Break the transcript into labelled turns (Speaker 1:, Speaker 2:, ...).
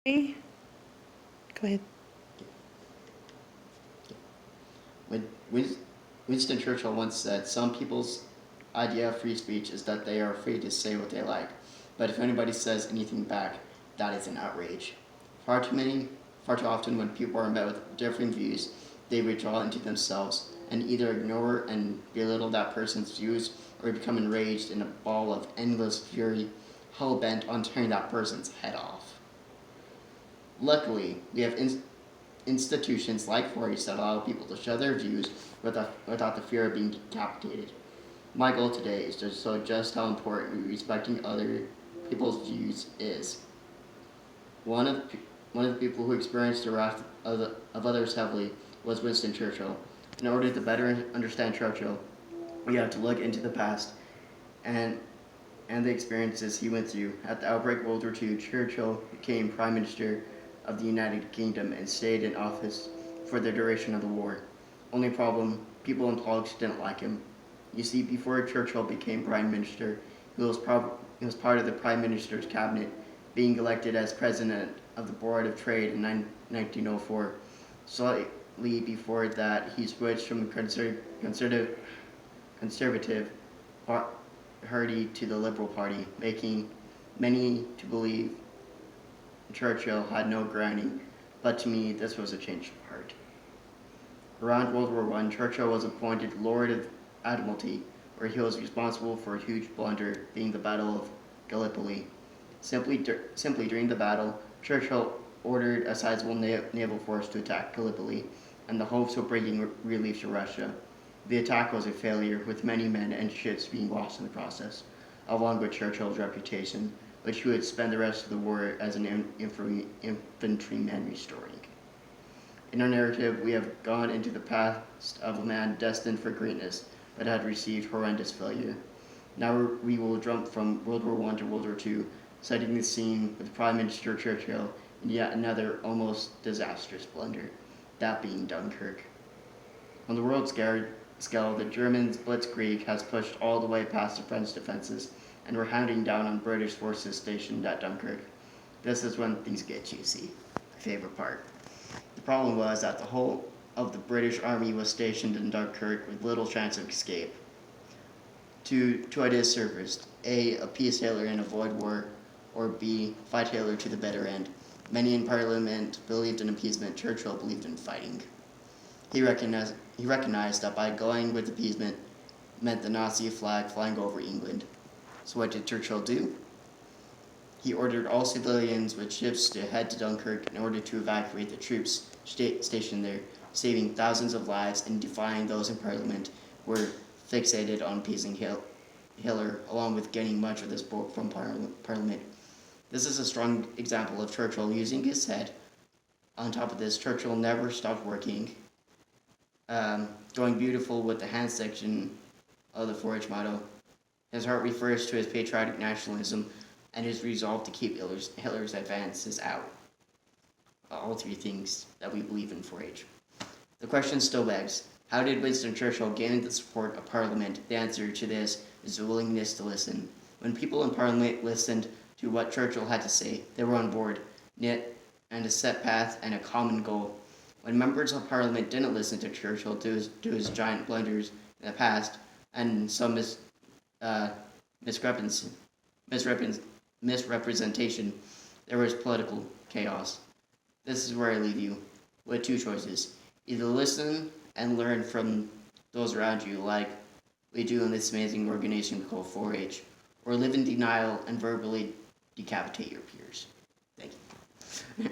Speaker 1: Go ahead.
Speaker 2: When Winston Churchill once said, "Some people's idea of free speech is that they are free to say what they like, but if anybody says anything back, that is an outrage." Far too often, when people are met with differing views, they withdraw into themselves and either ignore and belittle that person's views or become enraged in a ball of endless fury, hell bent on tearing that person's head off. Luckily, we have institutions like 4-H that allow people to share their views without the fear of being decapitated. My goal today is to show just how important respecting other people's views is. One of, one of the people who experienced the wrath of others heavily was Winston Churchill. In order to better understand Churchill, we have to look into the past and and the experiences he went through. At the outbreak of World War II, Churchill became Prime Minister of the United Kingdom and stayed in office for the duration of the war. Only problem, people in politics didn't like him. You see, before Churchill became Prime Minister, he was part of the Prime Minister's cabinet, being elected as President of the Board of Trade in 1904. Slightly before that, he switched from the conservative party to the Liberal Party, making many to believe Churchill had no grounding, but to me this was a change of heart. Around World War I, Churchill was appointed Lord of Admiralty, where he was responsible for a huge blunder, being the Battle of Gallipoli. Simply during the battle, Churchill ordered a sizable naval force to attack Gallipoli, and the hopes of bringing relief to Russia. The attack was a failure, with many men and ships being lost in the process, along with Churchill's reputation, which he would spend the rest of the war as an infantryman restoring. In our narrative, we have gone into the past of a man destined for greatness, but had received horrendous failure. Now we will jump from World War I to World War II, setting the scene with Prime Minister Churchill in yet another almost disastrous blunder, that being Dunkirk. On the world scale, the Germans' blitzkrieg has pushed all the way past the French defenses and were hounding down on British forces stationed at Dunkirk. This is when things get juicy. My favorite part. The problem was that the whole of the British army was stationed in Dunkirk with little chance of escape. Two ideas surfaced: A, appease Hitler and avoid war, or B, fight Hitler to the bitter end. Many in Parliament believed in appeasement. Churchill believed in fighting. He recognized that by going with appeasement meant the Nazi flag flying over England. So what did Churchill do? He ordered all civilians with ships to head to Dunkirk in order to evacuate the troops stationed there, saving thousands of lives and defying those in Parliament who were fixated on appeasing Hitler, along with getting much of this vote from Parliament. This is a strong example of Churchill using his head. On top of this, Churchill never stopped working, going beautiful with the hand section of the 4-H motto. His heart refers to his patriotic nationalism and his resolve to keep Hitler's advances out. All three things that we believe in 4-H. The question still begs, how did Winston Churchill gain the support of Parliament? The answer to this is the willingness to listen. When people in Parliament listened to what Churchill had to say, they were on board, knit, and a set path and a common goal. When members of Parliament didn't listen to Churchill due to his giant blunders in the past and some misrepresentation, there was political chaos. This is where I leave you with two choices. Either listen and learn from those around you, like we do in this amazing organization called 4-H, or live in denial and verbally decapitate your peers. Thank you.